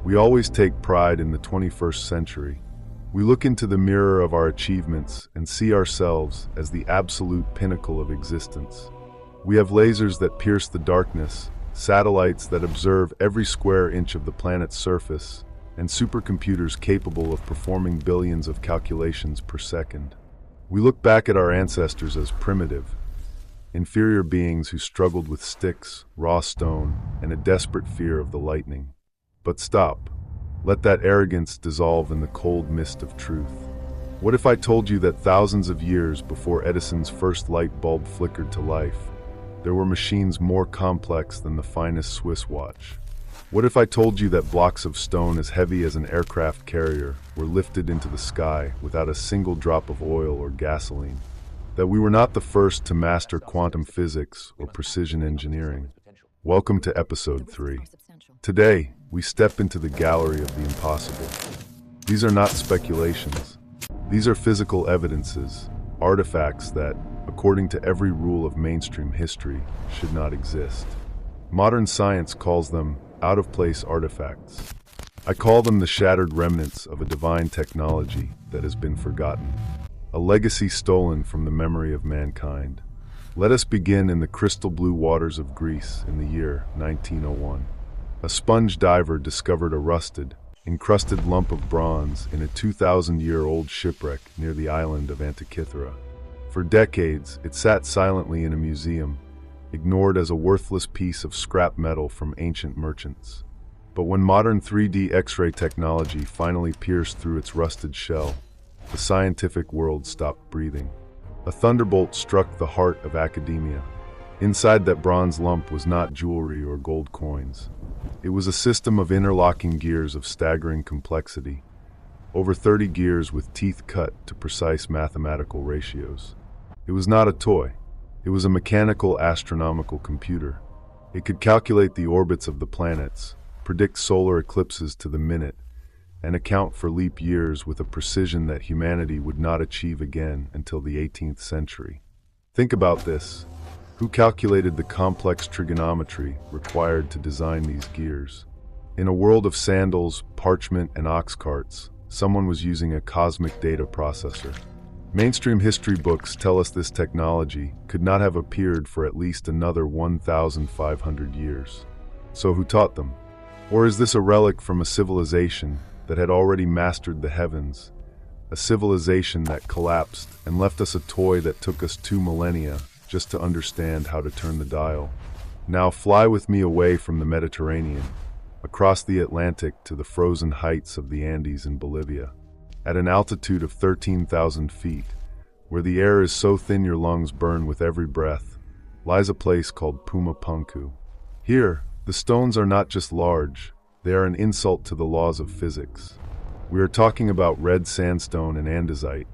We always take pride in the 21st century. We look into the mirror of our achievements and see ourselves as the absolute pinnacle of existence. We have lasers that pierce the darkness, satellites that observe every square inch of the planet's surface, and supercomputers capable of performing billions of calculations per second. We look back at our ancestors as primitive, inferior beings who struggled with sticks, raw stone, and a desperate fear of the lightning. But stop. Let that arrogance dissolve in the cold mist of truth. What if I told you that thousands of years before Edison's first light bulb flickered to life, there were machines more complex than the finest Swiss watch? What if I told you that blocks of stone as heavy as an aircraft carrier were lifted into the sky without a single drop of oil or gasoline? That we were not the first to master quantum physics or precision engineering? Welcome to episode 3. Today, we step into the gallery of the impossible. These are not speculations. These are physical evidences, artifacts that, according to every rule of mainstream history, should not exist. Modern science calls them out-of-place artifacts. I call them the shattered remnants of a divine technology that has been forgotten, a legacy stolen from the memory of mankind. Let us begin in the crystal blue waters of Greece in the year 1901. A sponge diver discovered a rusted, encrusted lump of bronze in a 2,000-year-old shipwreck near the island of Antikythera. For decades, it sat silently in a museum, ignored as a worthless piece of scrap metal from ancient merchants. But when modern 3D X-ray technology finally pierced through its rusted shell, the scientific world stopped breathing. A thunderbolt struck the heart of academia. Inside that bronze lump was not jewelry or gold coins. It was a system of interlocking gears of staggering complexity, over 30 gears with teeth cut to precise mathematical ratios. It was not a toy. It was a mechanical astronomical computer. It could calculate the orbits of the planets, predict solar eclipses to the minute, and account for leap years with a precision that humanity would not achieve again until the 18th century. Think about this. Who calculated the complex trigonometry required to design these gears? In a world of sandals, parchment, and ox carts, someone was using a cosmic data processor. Mainstream history books tell us this technology could not have appeared for at least another 1,500 years. So who taught them? Or is this a relic from a civilization that had already mastered the heavens? A civilization that collapsed and left us a toy that took us 2 millennia just to understand how to turn the dial. Now fly with me away from the Mediterranean, across the Atlantic to the frozen heights of the Andes in Bolivia. At an altitude of 13,000 feet, where the air is so thin your lungs burn with every breath, lies a place called Pumapunku. Here, the stones are not just large, they are an insult to the laws of physics. We are talking about red sandstone and andesite,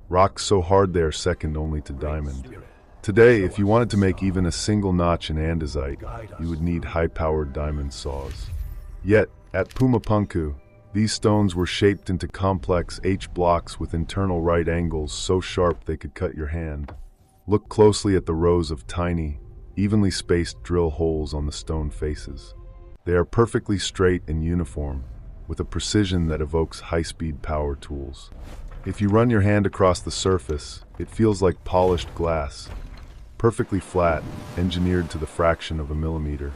rocks so hard they are second only to diamond. Today, if you wanted to make even a single notch in andesite, you would need high-powered diamond saws. Yet, at Pumapunku, these stones were shaped into complex H-blocks with internal right angles so sharp they could cut your hand. Look closely at the rows of tiny, evenly spaced drill holes on the stone faces. They are perfectly straight and uniform, with a precision that evokes high-speed power tools. If you run your hand across the surface, it feels like polished glass, perfectly flat, engineered to the fraction of a millimeter.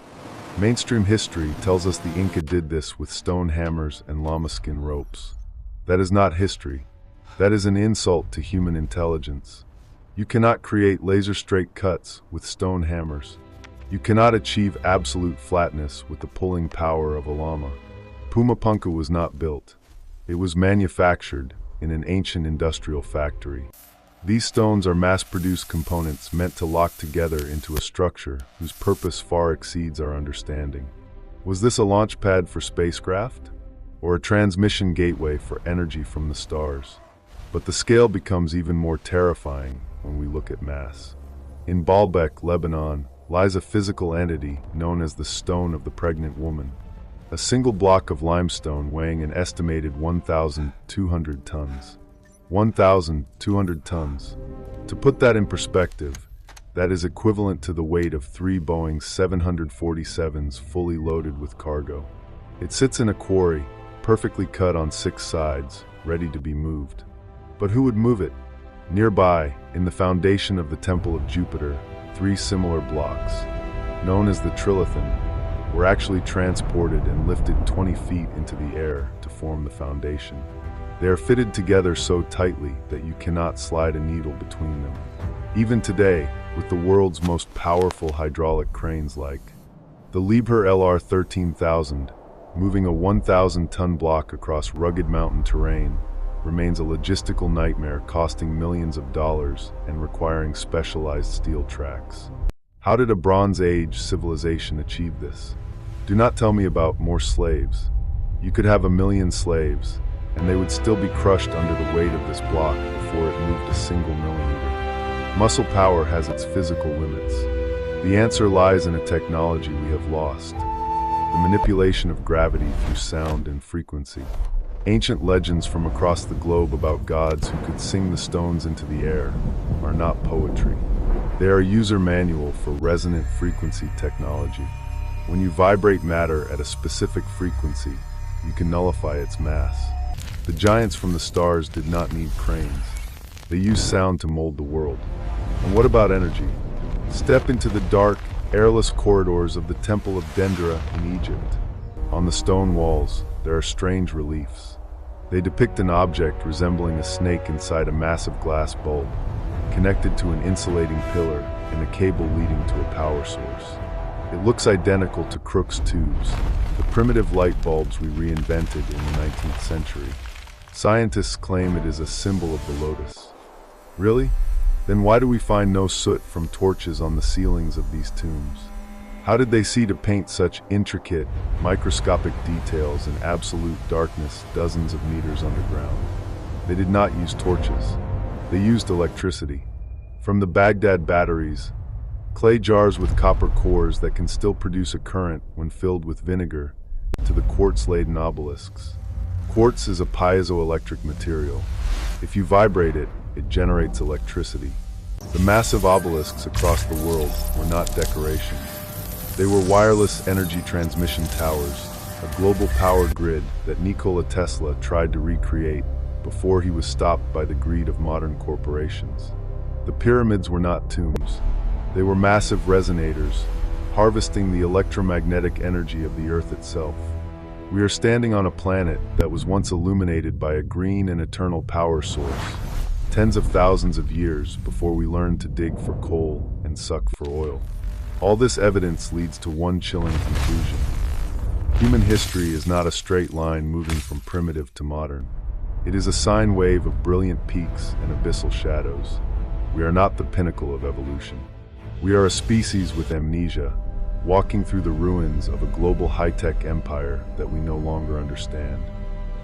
Mainstream history tells us the Inca did this with stone hammers and llama skin ropes. That is not history. That is an insult to human intelligence. You cannot create laser-straight cuts with stone hammers. You cannot achieve absolute flatness with the pulling power of a llama. Pumapunku was not built. It was manufactured in an ancient industrial factory. These stones are mass-produced components meant to lock together into a structure whose purpose far exceeds our understanding. Was this a launch pad for spacecraft? Or a transmission gateway for energy from the stars? But the scale becomes even more terrifying when we look at mass. In Baalbek, Lebanon, lies a physical entity known as the Stone of the Pregnant Woman. A single block of limestone weighing an estimated 1,200 tons. 1,200 tons. To put that in perspective, that is equivalent to the weight of 3 Boeing 747s fully loaded with cargo. It sits in a quarry, perfectly cut on 6 sides, ready to be moved. But who would move it? Nearby, in the foundation of the Temple of Jupiter, 3 similar blocks, known as the trilithon, were actually transported and lifted 20 feet into the air to form the foundation. They are fitted together so tightly that you cannot slide a needle between them. Even today, with the world's most powerful hydraulic cranes like the Liebherr LR 13000, moving a 1,000-ton block across rugged mountain terrain, remains a logistical nightmare, costing millions of dollars and requiring specialized steel tracks. How did a Bronze Age civilization achieve this? Do not tell me about more slaves. You could have 1 million slaves, and they would still be crushed under the weight of this block before it moved a single millimeter. Muscle power has its physical limits. The answer lies in a technology we have lost: the manipulation of gravity through sound and frequency. Ancient legends from across the globe about gods who could sing the stones into the air are not poetry. They are a user manual for resonant frequency technology. When you vibrate matter at a specific frequency, you can nullify its mass. The giants from the stars did not need cranes. They used sound to mold the world. And what about energy? Step into the dark, airless corridors of the Temple of Dendera in Egypt. On the stone walls, there are strange reliefs. They depict an object resembling a snake inside a massive glass bulb, connected to an insulating pillar and a cable leading to a power source. It looks identical to Crookes tubes, the primitive light bulbs we reinvented in the 19th century. Scientists claim it is a symbol of the lotus. Really? Then why do we find no soot from torches on the ceilings of these tombs? How did they see to paint such intricate, microscopic details in absolute darkness dozens of meters underground? They did not use torches. They used electricity. From the Baghdad batteries, clay jars with copper cores that can still produce a current when filled with vinegar, to the quartz-laden obelisks. Quartz is a piezoelectric material. If you vibrate it, it generates electricity. The massive obelisks across the world were not decorations. They were wireless energy transmission towers, a global power grid that Nikola Tesla tried to recreate before he was stopped by the greed of modern corporations. The pyramids were not tombs. They were massive resonators, harvesting the electromagnetic energy of the Earth itself. We are standing on a planet that was once illuminated by a green and eternal power source, tens of thousands of years before we learned to dig for coal and suck for oil. All this evidence leads to one chilling conclusion. Human history is not a straight line moving from primitive to modern. It is a sine wave of brilliant peaks and abyssal shadows. We are not the pinnacle of evolution. We are a species with amnesia, walking through the ruins of a global high-tech empire that we no longer understand.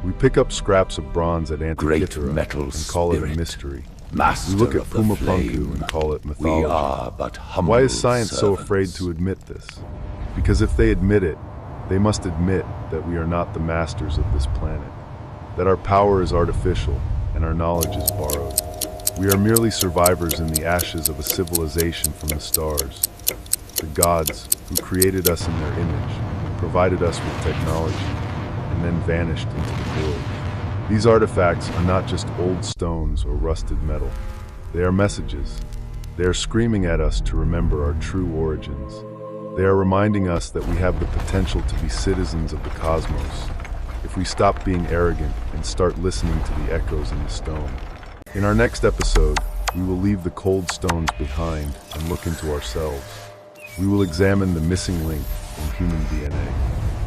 We pick up scraps of bronze at Antikythera and call it a mystery. We look at Pumapunku and call it mythology. We are but humble Why is science so servants. afraid to admit this? Because if they admit it, they must admit that we are not the masters of this planet, that our power is artificial and our knowledge is borrowed. We are merely survivors in the ashes of a civilization from the stars. The gods, who created us in their image, provided us with technology, and then vanished into the void. These artifacts are not just old stones or rusted metal. They are messages. They are screaming at us to remember our true origins. They are reminding us that we have the potential to be citizens of the cosmos, if we stop being arrogant and start listening to the echoes in the stone. In our next episode, we will leave the cold stones behind and look into ourselves. We will examine the missing link in human DNA.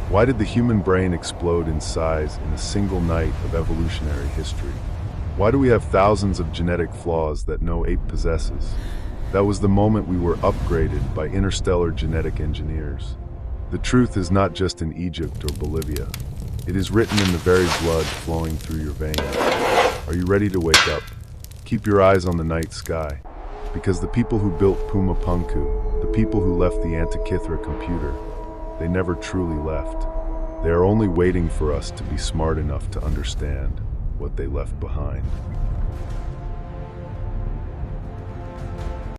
Why did the human brain explode in size in a single night of evolutionary history? Why do we have thousands of genetic flaws that no ape possesses? That was the moment we were upgraded by interstellar genetic engineers. The truth is not just in Egypt or Bolivia. It is written in the very blood flowing through your veins. Are you ready to wake up? Keep your eyes on the night sky, because the people who built Pumapunku, the people who left the Antikythera computer, they never truly left. They are only waiting for us to be smart enough to understand what they left behind.